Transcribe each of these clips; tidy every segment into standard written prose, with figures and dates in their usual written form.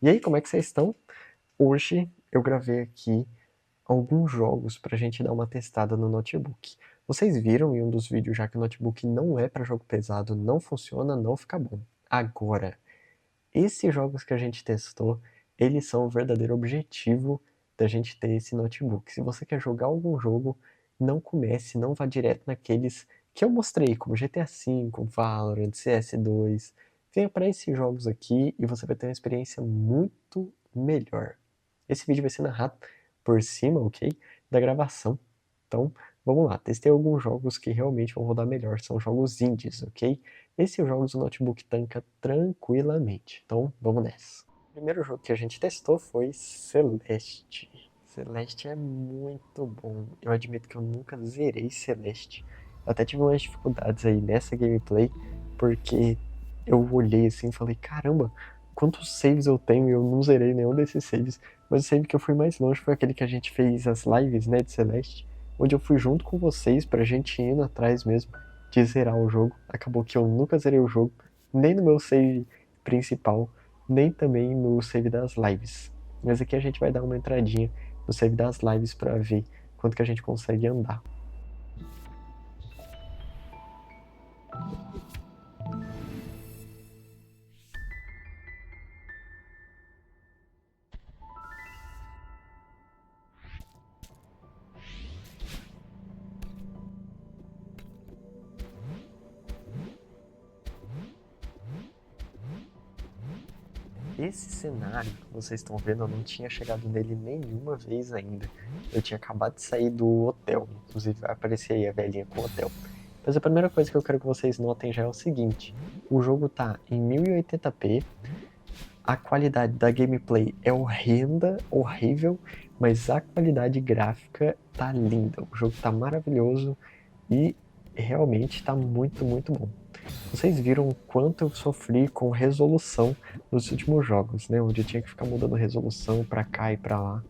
E aí, como é que vocês estão? Hoje eu gravei aqui alguns jogos pra gente dar uma testada no notebook. Vocês viram em um dos vídeos já que o notebook não é pra jogo pesado, não funciona, não fica bom. Agora, esses jogos que a gente testou, eles são o verdadeiro objetivo da gente ter esse notebook. Se você quer jogar algum jogo, não comece, não vá direto naqueles que eu mostrei, como GTA V, Valorant, CS2. Venha para esses jogos aqui e você vai ter uma experiência muito melhor. Esse vídeo vai ser narrado por cima, ok? Da gravação. Então, vamos lá. Testei alguns jogos que realmente vão rodar melhor. São jogos indies, ok? Esses jogos o notebook tanca tranquilamente. Então, vamos nessa. O primeiro jogo que a gente testou foi Celeste. Celeste é muito bom. Eu admito que eu nunca zerei Celeste. Eu até tive umas dificuldades aí nessa gameplay, porque eu olhei assim e falei, caramba, quantos saves eu tenho e eu não zerei nenhum desses saves. Mas o save que eu fui mais longe foi aquele que a gente fez as lives, né, de Celeste, onde eu fui junto com vocês pra gente indo atrás mesmo de zerar o jogo. Acabou que eu nunca zerei o jogo, nem no meu save principal, nem também no save das lives. Mas aqui a gente vai dar uma entradinha no save das lives pra ver quanto que a gente consegue andar. Esse cenário que vocês estão vendo, eu não tinha chegado nele nenhuma vez ainda. Eu tinha acabado de sair do hotel, inclusive vai aparecer aí a velhinha com o hotel. Mas a primeira coisa que eu quero que vocês notem já é o seguinte: o jogo tá em 1080p, a qualidade da gameplay é horrenda, horrível, mas a qualidade gráfica tá linda. O jogo tá maravilhoso e realmente tá muito, muito bom. Vocês viram o quanto eu sofri com resolução nos últimos jogos, né? Onde eu tinha que ficar mudando resolução pra cá e pra lá.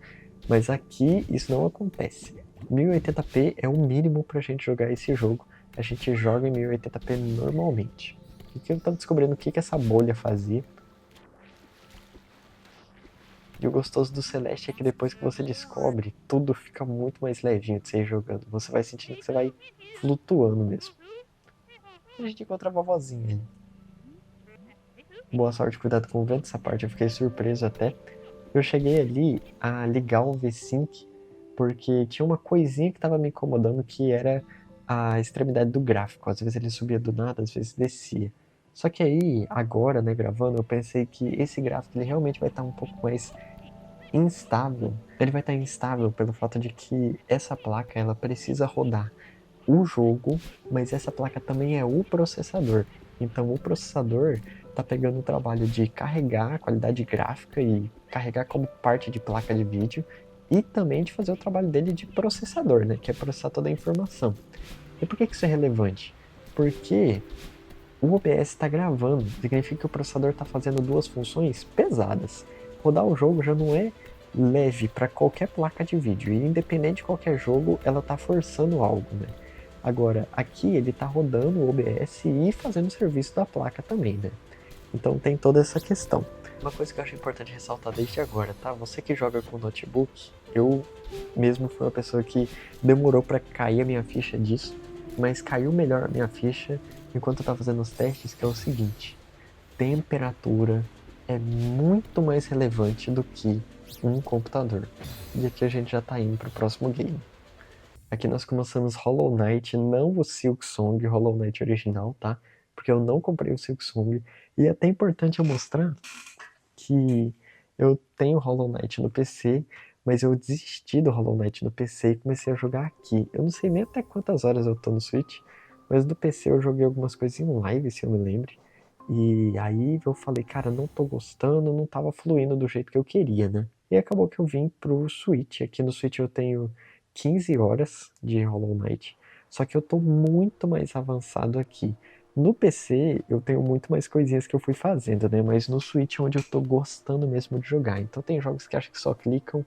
Mas aqui isso não acontece. 1080p é o mínimo pra gente jogar esse jogo. A gente joga em 1080p normalmente. E que eu tava descobrindo o que essa bolha fazia. E o gostoso do Celeste é que depois que você descobre, tudo fica muito mais levinho de você ir jogando. Você vai sentindo que você vai flutuando mesmo. A gente encontra a vovozinha ali. Boa sorte, cuidado com o vento, essa parte eu fiquei surpreso até. Eu cheguei ali a ligar o V-Sync porque tinha uma coisinha que estava me incomodando que era a extremidade do gráfico. Às vezes ele subia do nada, às vezes descia. Só que aí, agora, né, gravando, eu pensei que esse gráfico ele realmente vai estar um pouco mais instável. Ele vai estar instável pelo fato de que essa placa ela precisa rodar o jogo, mas essa placa também é o processador. Então o processador está pegando o trabalho de carregar a qualidade gráfica e carregar como parte de placa de vídeo e também de fazer o trabalho dele de processador, né, que é processar toda a informação. E por que isso é relevante? Porque o OBS está gravando, significa que o processador está fazendo duas funções pesadas. Rodar o jogo já não é leve para qualquer placa de vídeo, e independente de qualquer jogo, ela está forçando algo, né? Agora, aqui ele está rodando o OBS e fazendo o serviço da placa também, né? Então tem toda essa questão. Uma coisa que eu acho importante ressaltar desde agora, tá? Você que joga com notebook, eu mesmo fui uma pessoa que demorou para cair a minha ficha disso, mas caiu melhor a minha ficha enquanto eu estava fazendo os testes, que é o seguinte: temperatura é muito mais relevante do que um computador. E aqui a gente já está indo para o próximo game. Aqui nós começamos Hollow Knight, não o Silksong Hollow Knight original, tá? Porque eu não comprei o Silksong. E é até importante eu mostrar que eu tenho Hollow Knight no PC, mas eu desisti do Hollow Knight no PC e comecei a jogar aqui. Eu não sei nem até quantas horas eu tô no Switch, mas no PC eu joguei algumas coisas em live, se eu me lembro. E aí eu falei, cara, não tô gostando, não tava fluindo do jeito que eu queria, né? E acabou que eu vim pro Switch. Aqui no Switch eu tenho 15 horas de Hollow Knight, só que eu tô muito mais avançado aqui. No PC eu tenho muito mais coisinhas que eu fui fazendo, né? Mas no Switch é onde eu tô gostando mesmo de jogar. Então tem jogos que acho que só clicam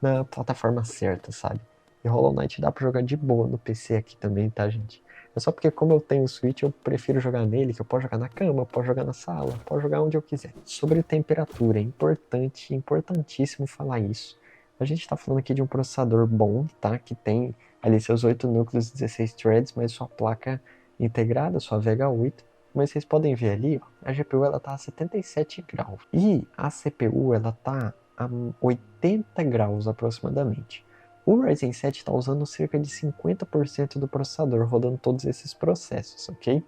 na plataforma certa, sabe? E Hollow Knight dá pra jogar de boa no PC aqui também, tá, gente? É só porque como eu tenho o Switch, eu prefiro jogar nele, que eu posso jogar na cama, posso jogar na sala, posso jogar onde eu quiser. Sobre temperatura, é importante, importantíssimo falar isso. A gente está falando aqui de um processador bom, tá? Que tem ali seus 8 núcleos, 16 threads, mas sua placa integrada, sua Vega 8. Mas vocês podem ver ali, ó, a GPU ela tá a 77 graus. E a CPU ela tá a 80 graus aproximadamente. O Ryzen 7 está usando cerca de 50% do processador, rodando todos esses processos, ok?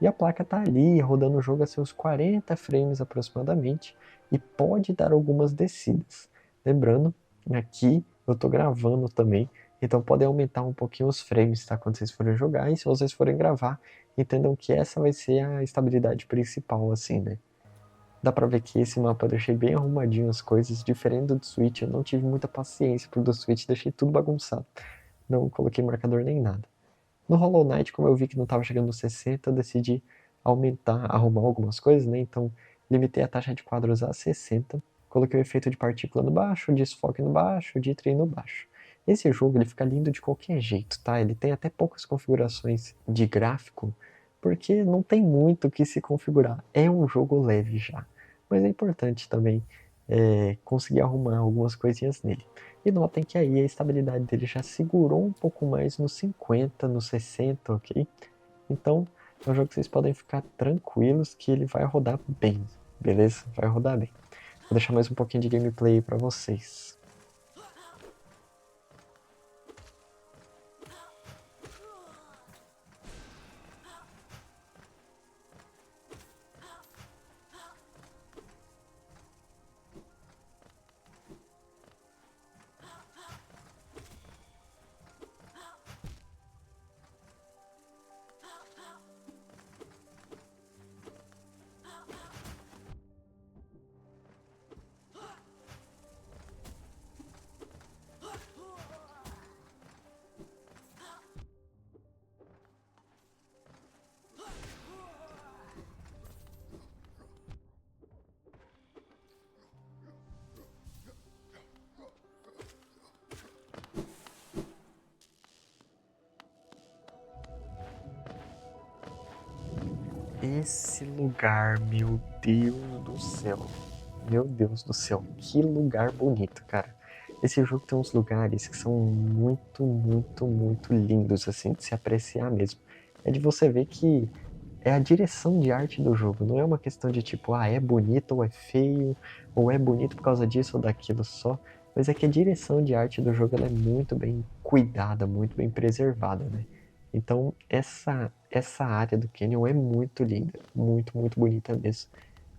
E a placa está ali, rodando o jogo a seus 40 frames aproximadamente, e pode dar algumas descidas. Lembrando, aqui eu estou gravando também, então pode aumentar um pouquinho os frames, tá? Quando vocês forem jogar, e se vocês forem gravar, entendam que essa vai ser a estabilidade principal, assim, né? Dá pra ver que esse mapa eu deixei bem arrumadinho as coisas, diferente do Switch, eu não tive muita paciência pro do Switch, deixei tudo bagunçado. Não coloquei marcador nem nada. No Hollow Knight, como eu vi que não tava chegando no 60, eu decidi aumentar, arrumar algumas coisas, né? Então, limitei a taxa de quadros a 60, coloquei o efeito de partícula no baixo, desfoque no baixo, de trem no baixo. Esse jogo ele fica lindo de qualquer jeito, tá? Ele tem até poucas configurações de gráfico, porque não tem muito o que se configurar. É um jogo leve já, mas é importante também conseguir arrumar algumas coisinhas nele. E notem que aí a estabilidade dele já segurou um pouco mais no 50, no 60, ok? Então é um jogo que vocês podem ficar tranquilos que ele vai rodar bem, beleza? Vai rodar bem. Vou deixar mais um pouquinho de gameplay para vocês. Esse lugar, meu Deus do céu. Meu Deus do céu, que lugar bonito, cara. Esse jogo tem uns lugares que são muito, muito, muito lindos, assim, de se apreciar mesmo. É de você ver que é a direção de arte do jogo, não é uma questão de tipo, ah, é bonito ou é feio, ou é bonito por causa disso ou daquilo só, mas é que a direção de arte do jogo ela é muito bem cuidada, muito bem preservada, né? Então, essa área do Canyon é muito linda, muito, muito bonita mesmo.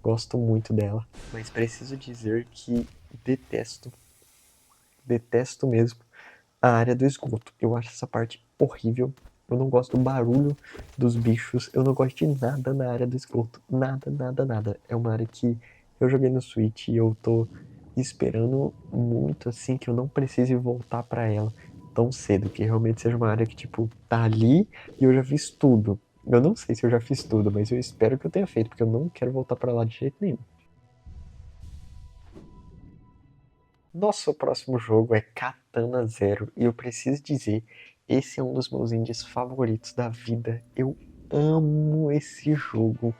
Gosto muito dela, mas preciso dizer que detesto, detesto mesmo a área do esgoto. Eu acho essa parte horrível. Eu não gosto do barulho dos bichos. Eu não gosto de nada na área do esgoto. Nada, nada, nada. É uma área que eu joguei no Switch e eu tô esperando muito assim que eu não precise voltar pra ela tão cedo. Que realmente seja uma área que, tipo, tá ali e eu já fiz tudo. Eu não sei se eu já fiz tudo, mas eu espero que eu tenha feito, porque eu não quero voltar pra lá de jeito nenhum. Nosso próximo jogo é Katana Zero e eu preciso dizer, esse é um dos meus indies favoritos da vida. Eu amo esse jogo,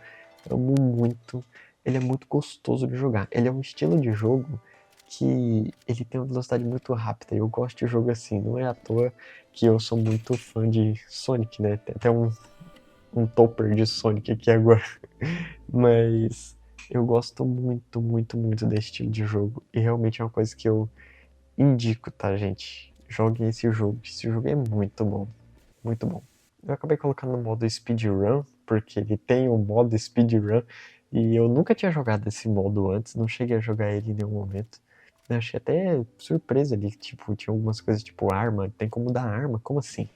amo muito. Ele é muito gostoso de jogar. Ele é um estilo de jogo que ele tem uma velocidade muito rápida. Eu gosto de jogo assim, não é à toa que eu sou muito fã de Sonic, né? Tem até um topper de Sonic aqui agora. Mas eu gosto muito, muito, muito desse estilo de jogo. E realmente é uma coisa que eu indico, tá, gente? Joguem esse jogo. Esse jogo é muito bom. Muito bom. Eu acabei colocando no modo speedrun, porque ele tem o modo speedrun. E eu nunca tinha jogado esse modo antes. Não cheguei a jogar ele em nenhum momento. Eu achei até surpresa ali. Tipo, tinha algumas coisas tipo arma. Tem como dar arma? Como assim?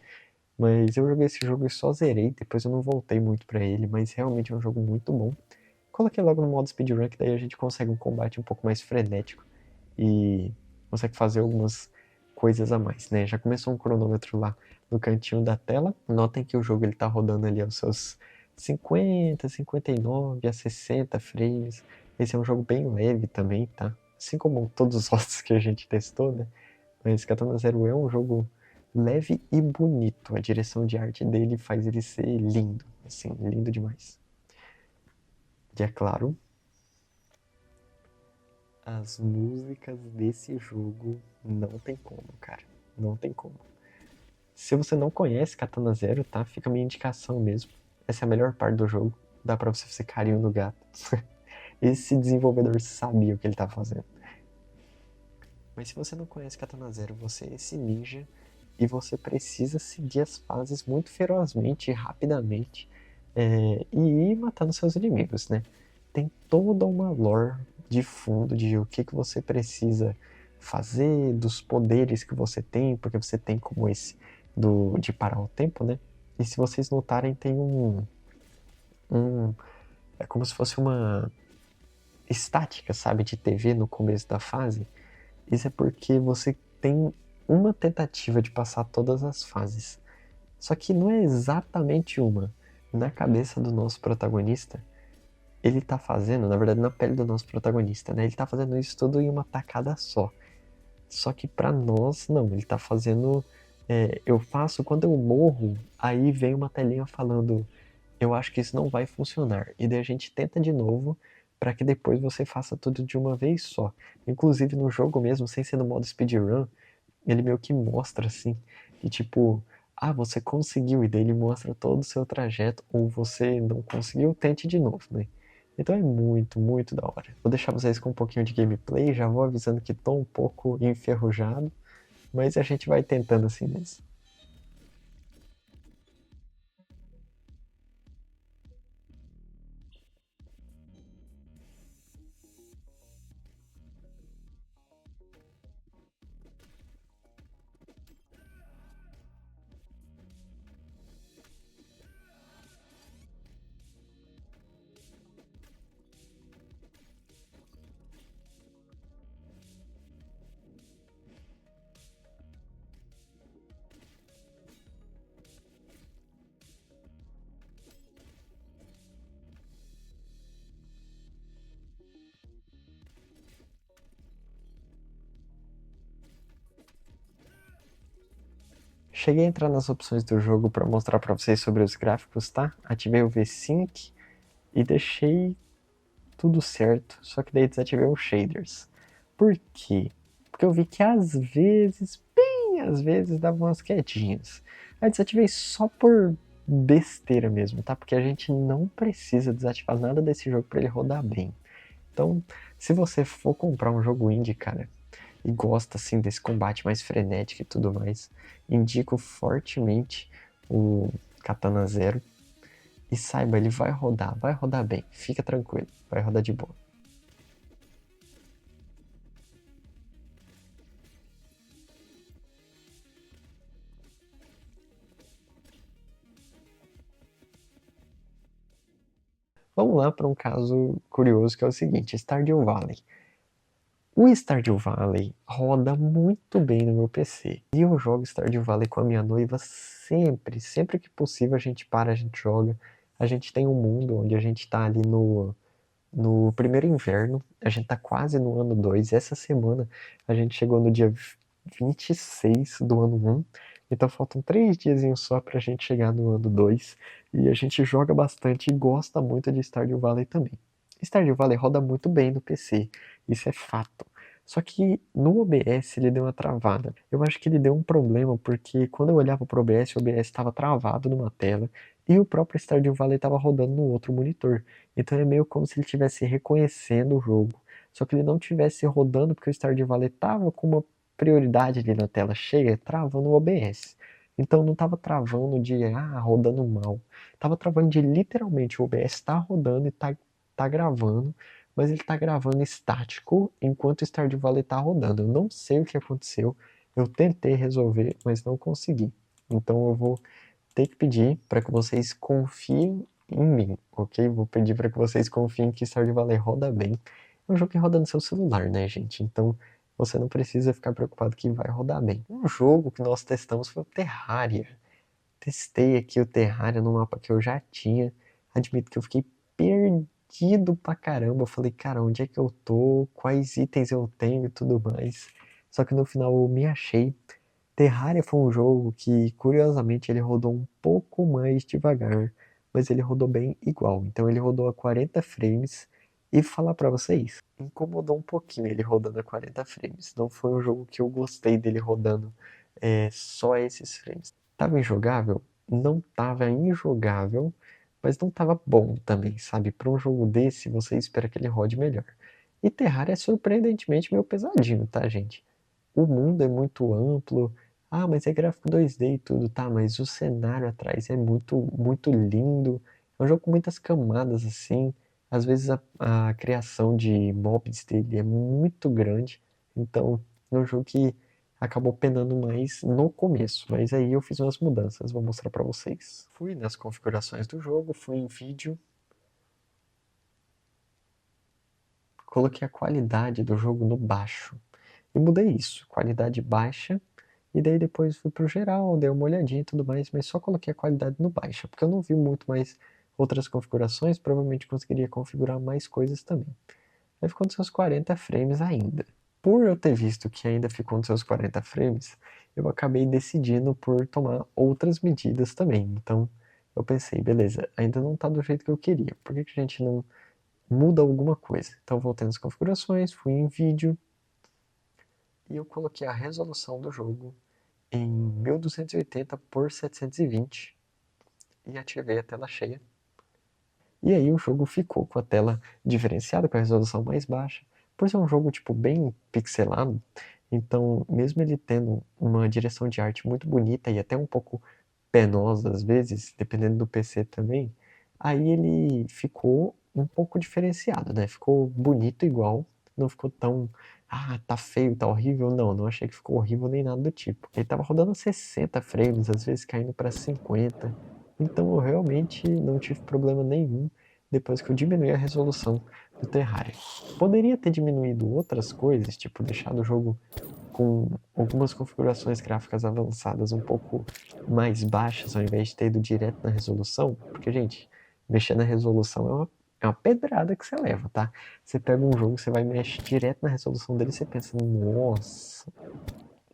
Mas eu joguei esse jogo e só zerei. Depois eu não voltei muito pra ele. Mas realmente é um jogo muito bom. Coloquei logo no modo speedrun, que daí a gente consegue um combate um pouco mais frenético e consegue fazer algumas coisas a mais, né? Já começou um cronômetro lá no cantinho da tela. Notem que o jogo ele tá rodando ali aos seus 50, 59 a 60 frames. Esse é um jogo bem leve também, tá? Assim como todos os outros que a gente testou, né? Mas Katana Zero é um jogo leve e bonito. A direção de arte dele faz ele ser lindo, assim, lindo demais. E é claro, as músicas desse jogo não tem como, cara. Não tem como. Se você não conhece Katana Zero, tá? Fica a minha indicação mesmo. Essa é a melhor parte do jogo. Dá pra você fazer carinho no gato. Esse desenvolvedor sabia o que ele tava fazendo. Mas se você não conhece Katana Zero, você é esse ninja e você precisa seguir as fases muito ferozmente e rapidamente e ir matando seus inimigos, né? Tem toda uma lore de fundo de o que você precisa fazer, dos poderes que você tem, porque você tem como esse de parar o tempo, né? E se vocês notarem, tem um é como se fosse uma estática, sabe, de TV no começo da fase. Isso é porque você tem uma tentativa de passar todas as fases. Só que não é exatamente uma. Na cabeça do nosso protagonista, ele tá fazendo, na verdade, na pele do nosso protagonista, né? Ele tá fazendo isso tudo em uma tacada só. Só que pra nós, não. Ele tá fazendo. Eu faço quando eu morro, aí vem uma telinha falando: eu acho que isso não vai funcionar. E daí a gente tenta de novo para que depois você faça tudo de uma vez só. Inclusive no jogo mesmo, sem ser no modo speedrun, ele meio que mostra assim, que tipo, ah, você conseguiu, e daí ele mostra todo o seu trajeto, ou você não conseguiu, tente de novo, né? Então é muito, muito da hora. Vou deixar vocês com um pouquinho de gameplay, já vou avisando que tô um pouco enferrujado, mas a gente vai tentando assim mesmo. Cheguei a entrar nas opções do jogo para mostrar para vocês sobre os gráficos, tá? Ativei o V-Sync e deixei tudo certo, só que daí desativei os shaders. Por quê? Porque eu vi que às vezes, bem às vezes, dava umas quedinhas. Aí desativei só por besteira mesmo, tá? Porque a gente não precisa desativar nada desse jogo para ele rodar bem. Então, se você for comprar um jogo indie, cara, e gosta assim desse combate mais frenético e tudo mais, indico fortemente o Katana Zero. E saiba, ele vai rodar bem, fica tranquilo, vai rodar de boa. Vamos lá para um caso curioso que é o seguinte: Stardew Valley. O Stardew Valley roda muito bem no meu PC. E eu jogo Stardew Valley com a minha noiva sempre, sempre que possível a gente para, a gente joga. A gente tem um mundo onde a gente tá ali no primeiro inverno, a gente tá quase no ano 2. Essa semana a gente chegou no dia 26 do ano 1. Então faltam 3 diazinhos só pra gente chegar no ano 2. E a gente joga bastante e gosta muito de Stardew Valley também. Stardew Valley roda muito bem no PC, isso é fato. Só que no OBS ele deu uma travada. Eu acho que ele deu um problema porque quando eu olhava pro OBS, o OBS estava travado numa tela e o próprio Stardew Valley estava rodando no outro monitor. Então é meio como se ele estivesse reconhecendo o jogo. Só que ele não estivesse rodando porque o Stardew Valley estava com uma prioridade ali na tela cheia, travando o OBS. Então não estava travando de rodando mal. Tava travando de literalmente o OBS está rodando e tá gravando, mas ele tá gravando estático enquanto o Stardew Valley tá rodando. Eu não sei o que aconteceu. Eu tentei resolver, mas não consegui. Então eu vou ter que pedir para que vocês confiem em mim, ok? Vou pedir para que vocês confiem que Stardew Valley roda bem. É um jogo que roda no seu celular, né, gente? Então você não precisa ficar preocupado que vai rodar bem. Um jogo que nós testamos foi o Terraria. Testei aqui o Terraria no mapa que eu já tinha. Admito que eu fiquei perdido pra caramba. Eu falei, cara, onde é que eu tô? Quais itens eu tenho e tudo mais. Só que no final eu me achei. Terraria foi um jogo que, curiosamente, ele rodou um pouco mais devagar, mas ele rodou bem igual. Então ele rodou a 40 frames e falar pra vocês, incomodou um pouquinho ele rodando a 40 frames. Não foi um jogo que eu gostei dele rodando só esses frames. Tava injogável? Não tava injogável, mas não tava bom também, sabe? Para um jogo desse, você espera que ele rode melhor. E Terraria é surpreendentemente meio pesadinho, tá, gente? O mundo é muito amplo. Ah, mas é gráfico 2D e tudo, tá? Mas o cenário atrás é muito lindo. É um jogo com muitas camadas assim. Às vezes a criação de mobs dele é muito grande. Então, é um jogo que acabou penando mais no começo. Mas aí eu fiz umas mudanças, vou mostrar pra vocês. Fui nas configurações do jogo, fui em vídeo, coloquei a qualidade do jogo no baixo. E mudei isso, qualidade baixa. E daí depois fui pro geral, dei uma olhadinha e tudo mais, mas só coloquei a qualidade no baixa, porque eu não vi muito mais outras configurações, provavelmente conseguiria configurar mais coisas também. Aí ficou nos seus 40 frames ainda. Por eu ter visto que ainda ficou nos seus 40 frames, eu acabei decidindo por tomar outras medidas também. Então eu pensei, beleza, ainda não tá do jeito que eu queria, por que que a gente não muda alguma coisa? Então voltei nas configurações, fui em vídeo e eu coloquei a resolução do jogo em 1280 por 720 e ativei a tela cheia. E aí o jogo ficou com a tela diferenciada, com a resolução mais baixa. Por ser um jogo tipo bem pixelado, então mesmo ele tendo uma direção de arte muito bonita e até um pouco penosa às vezes, dependendo do PC também, aí ele ficou um pouco diferenciado, né? Ficou bonito igual, não ficou tão, tá feio, tá horrível, não, não achei que ficou horrível nem nada do tipo. Ele tava rodando 60 frames, às vezes caindo para 50, então eu realmente não tive problema nenhum depois que eu diminui a resolução do Terraria. Poderia ter diminuído outras coisas, tipo deixado o jogo com algumas configurações gráficas avançadas um pouco mais baixas, ao invés de ter ido direto na resolução, porque, gente, mexer na resolução é uma pedrada que você leva, tá? Você pega um jogo, você vai mexer direto na resolução dele e você pensa, nossa.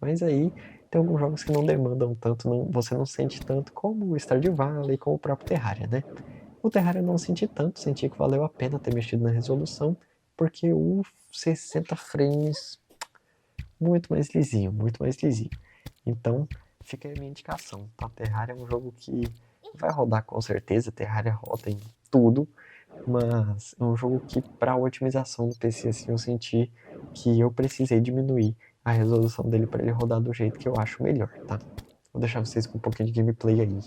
Mas aí tem alguns jogos que não demandam tanto, você não sente tanto, como o Stardew Valley, como o próprio Terraria, né? O Terraria eu não senti tanto, senti que valeu a pena ter mexido na resolução, porque o 60 frames muito mais lisinho, muito mais lisinho. Então, fica aí a minha indicação, tá? Terraria é um jogo que vai rodar com certeza, Terraria roda em tudo, mas é um jogo que para otimização do PC assim eu senti que eu precisei diminuir a resolução dele para ele rodar do jeito que eu acho melhor, tá? Vou deixar vocês com um pouquinho de gameplay aí.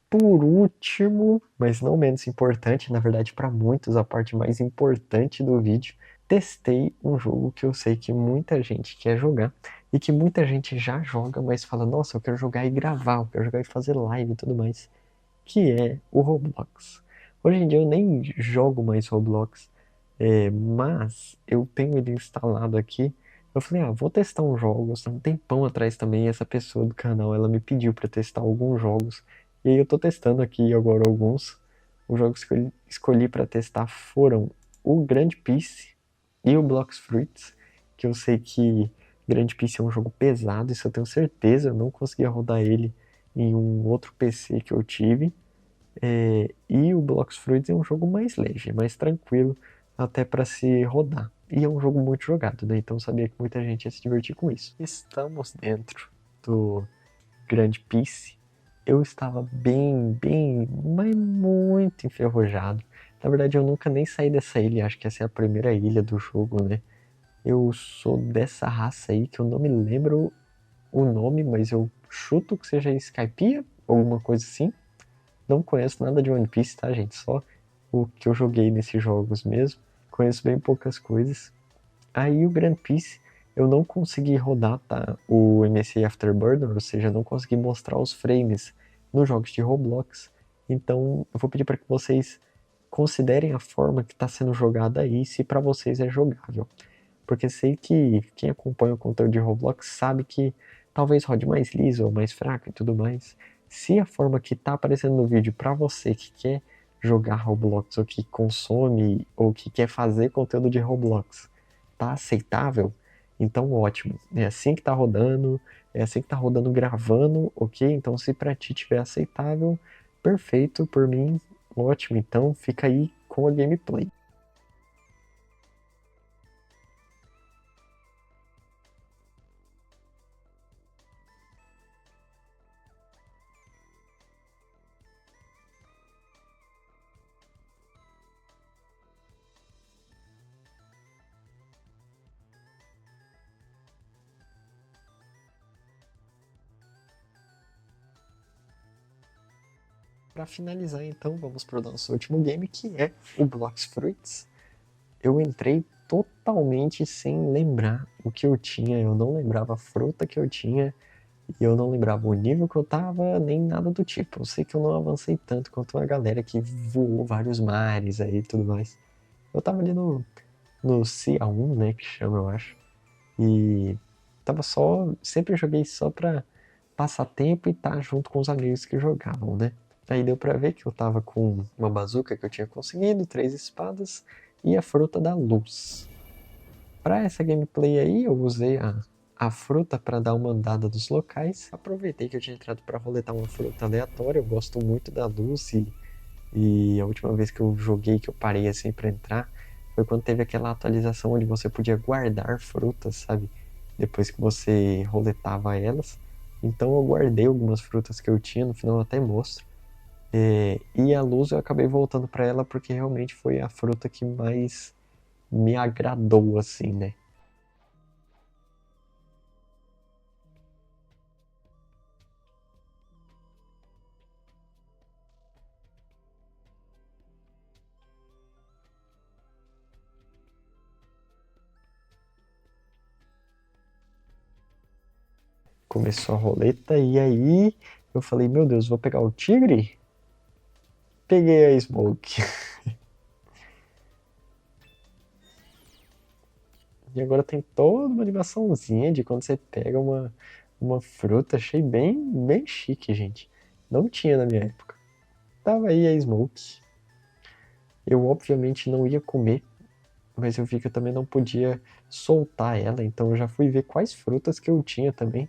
Por último, mas não menos importante, na verdade para muitos a parte mais importante do vídeo, testei um jogo que eu sei que muita gente quer jogar e que muita gente já joga, mas fala, nossa, eu quero jogar e gravar, eu quero jogar e fazer live e tudo mais, que é o Roblox. Hoje em dia eu nem jogo mais Roblox, mas eu tenho ele instalado aqui. Eu falei, vou testar uns jogos. Um tempão atrás também, essa pessoa do canal, ela me pediu para testar alguns jogos. E aí eu tô testando aqui agora alguns. Os jogos que eu escolhi para testar foram o Grand Peace e o Blox Fruits, que eu sei que Grand Peace é um jogo pesado, isso eu tenho certeza, eu não conseguia rodar ele em um outro PC que eu tive. E o Blox Fruits é um jogo mais leve, mais tranquilo, até para se rodar. E é um jogo muito jogado, né? Então eu sabia que muita gente ia se divertir com isso. Estamos dentro do Grand Peace. Eu estava bem, mas muito enferrujado. Na verdade, eu nunca nem saí dessa ilha, acho que essa é a primeira ilha do jogo, né? Eu sou dessa raça aí que eu não me lembro o nome, mas eu chuto que seja Skypiea, alguma coisa assim. Não conheço nada de One Piece, tá, gente? Só o que eu joguei nesses jogos mesmo. Conheço bem poucas coisas. Aí o Grand Peace eu não consegui rodar, tá? O MSI Afterburner, ou seja, não consegui mostrar os frames nos jogos de Roblox. Então eu vou pedir para que vocês considerem a forma que está sendo jogada aí, se para vocês é jogável. Porque sei que quem acompanha o conteúdo de Roblox sabe que talvez rode mais liso ou mais fraco e tudo mais. Se a forma que está aparecendo no vídeo para você que quer jogar Roblox, ou que consome, ou que quer fazer conteúdo de Roblox, tá aceitável? Então ótimo, é assim que tá rodando, é assim que tá rodando gravando, ok? Então se pra ti tiver aceitável, perfeito, por mim, ótimo, então fica aí com a gameplay. Para finalizar, então, vamos para o nosso último game, que é o Blox Fruits. Eu entrei totalmente sem lembrar o que eu tinha, eu não lembrava a fruta que eu tinha, e eu não lembrava o nível que eu tava, nem nada do tipo. Eu sei que eu não avancei tanto quanto a galera que voou vários mares aí e tudo mais. Eu tava ali no CA1, né, que chama, eu acho. E tava só, sempre joguei só pra passar tempo e estar junto com os amigos que jogavam, né? Aí deu pra ver que eu tava com uma bazuca que eu tinha conseguido, 3 espadas e a fruta da luz. Pra essa gameplay aí, eu usei a fruta para dar uma andada dos locais. Aproveitei que eu tinha entrado para roletar uma fruta aleatória. Eu gosto muito da luz e a última vez que eu joguei, que eu parei assim para entrar, foi quando teve aquela atualização onde você podia guardar frutas, sabe? Depois que você roletava elas. Então eu guardei algumas frutas que eu tinha, no final eu até mostro. E a luz eu acabei voltando para ela porque realmente foi a fruta que mais me agradou, assim, né? Começou a roleta e aí eu falei, meu Deus, vou pegar o tigre? Peguei a Smoke. E agora tem toda uma animaçãozinha de quando você pega uma fruta. Achei bem chique, gente. Não tinha na minha época. Tava aí a Smoke. Eu obviamente não ia comer, mas eu vi que eu também não podia soltar ela, então eu já fui ver quais frutas que eu tinha também.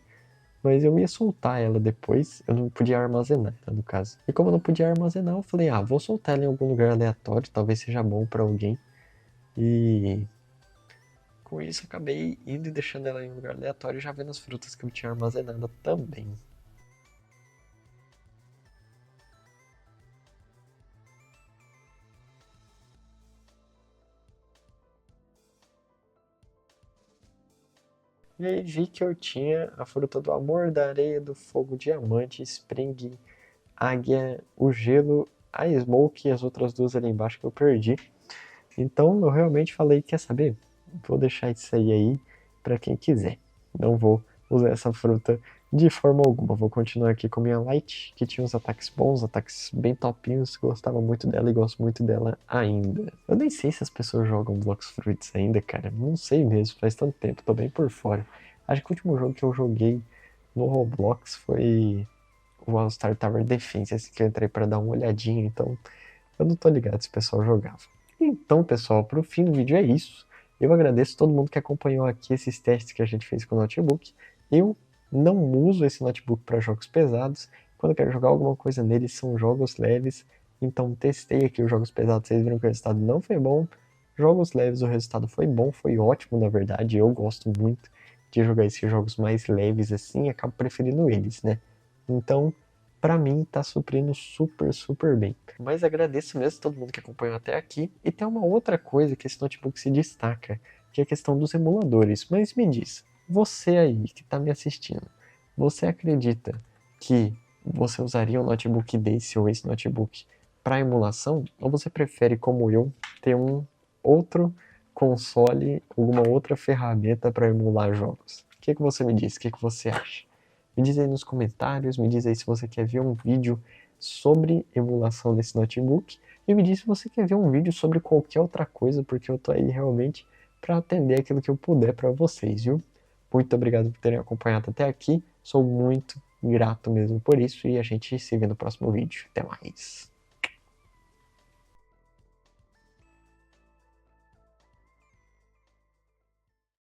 Mas eu ia soltar ela depois, eu não podia armazenar ela, no caso. E como eu não podia armazenar, eu falei, ah, vou soltar ela em algum lugar aleatório, talvez seja bom pra alguém. E com isso acabei indo e deixando ela em um lugar aleatório, já vendo as frutas que eu tinha armazenado também. E aí vi que eu tinha a fruta do amor, da areia, do fogo, diamante, spring, águia, o gelo, a smoke e as outras duas ali embaixo que eu perdi. Então eu realmente falei, quer saber? Vou deixar isso aí para quem quiser. Não vou usar essa fruta de forma alguma. Vou continuar aqui com minha Light, que tinha uns ataques bons, ataques bem topinhos. Gostava muito dela e gosto muito dela ainda. Eu nem sei se as pessoas jogam Blox Fruits ainda, cara. Não sei mesmo, faz tanto tempo, tô bem por fora. Acho que o último jogo que eu joguei no Roblox foi o All Star Tower Defense, esse que eu entrei para dar uma olhadinha, então eu não tô ligado se o pessoal jogava. Então, pessoal, para o fim do vídeo é isso. Eu agradeço todo mundo que acompanhou aqui esses testes que a gente fez com o notebook. Eu não uso esse notebook para jogos pesados. Quando eu quero jogar alguma coisa nele, são jogos leves. Então, testei aqui os jogos pesados, vocês viram que o resultado não foi bom. Jogos leves, o resultado foi bom, foi ótimo, na verdade. Eu gosto muito de jogar esses jogos mais leves assim, acabo preferindo eles, né? Então, pra mim tá suprindo super bem. Mas agradeço mesmo todo mundo que acompanhou até aqui. E tem uma outra coisa que esse notebook se destaca, que é a questão dos emuladores. Mas me diz, você aí que tá me assistindo, você acredita que você usaria um notebook desse ou esse notebook para emulação? Ou você prefere, como eu, ter um outro console, alguma outra ferramenta para emular jogos? O que você me diz? O que você acha? Me diz aí nos comentários, me diz aí se você quer ver um vídeo sobre emulação desse notebook e me diz se você quer ver um vídeo sobre qualquer outra coisa, porque eu tô aí realmente para atender aquilo que eu puder para vocês, viu? Muito obrigado por terem acompanhado até aqui, sou muito grato mesmo por isso e a gente se vê no próximo vídeo. Até mais!